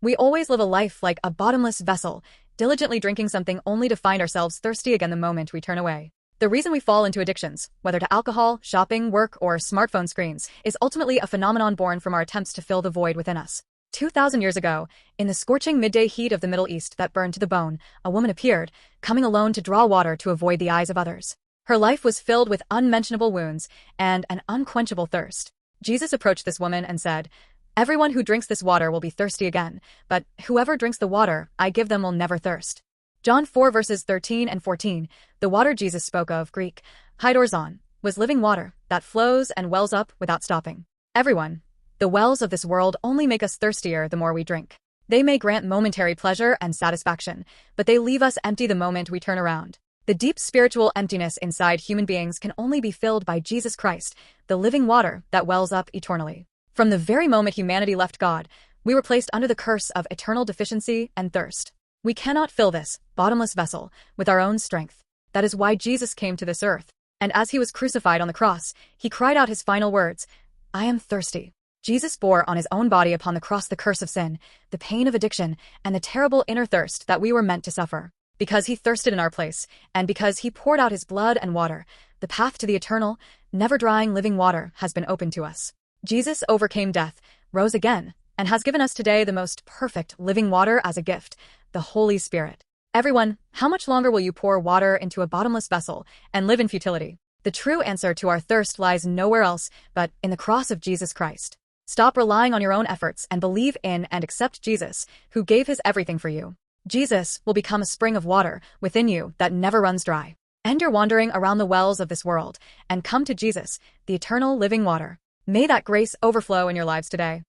We always live a life like a bottomless vessel, diligently drinking something only to find ourselves thirsty again the moment we turn away. The reason we fall into addictions, whether to alcohol, shopping, work, or smartphone screens, is ultimately a phenomenon born from our attempts to fill the void within us. 2,000 years ago, in the scorching midday heat of the Middle East that burned to the bone, a woman appeared, coming alone to draw water to avoid the eyes of others. Her life was filled with unmentionable wounds and an unquenchable thirst. Jesus approached this woman and said, "Everyone who drinks this water will be thirsty again, but whoever drinks the water I give them will never thirst." John 4 verses 13 and 14, the water Jesus spoke of, Greek, hydrorzon, was living water that flows and wells up without stopping. Everyone, the wells of this world only make us thirstier the more we drink. They may grant momentary pleasure and satisfaction, but they leave us empty the moment we turn around. The deep spiritual emptiness inside human beings can only be filled by Jesus Christ, the living water that wells up eternally. From the very moment humanity left God, we were placed under the curse of eternal deficiency and thirst. We cannot fill this bottomless vessel with our own strength. That is why Jesus came to this earth. And as he was crucified on the cross, he cried out his final words, "I am thirsty." Jesus bore on his own body upon the cross the curse of sin, the pain of addiction, and the terrible inner thirst that we were meant to suffer. Because he thirsted in our place, and because he poured out his blood and water, the path to the eternal, never-drying living water has been opened to us. Jesus overcame death, rose again, and has given us today the most perfect living water as a gift, the Holy Spirit. Everyone, how much longer will you pour water into a bottomless vessel and live in futility? The true answer to our thirst lies nowhere else but in the cross of Jesus Christ. Stop relying on your own efforts and believe in and accept Jesus, who gave his everything for you. Jesus will become a spring of water within you that never runs dry. End your wandering around the wells of this world and come to Jesus, the eternal living water. May that grace overflow in your lives today.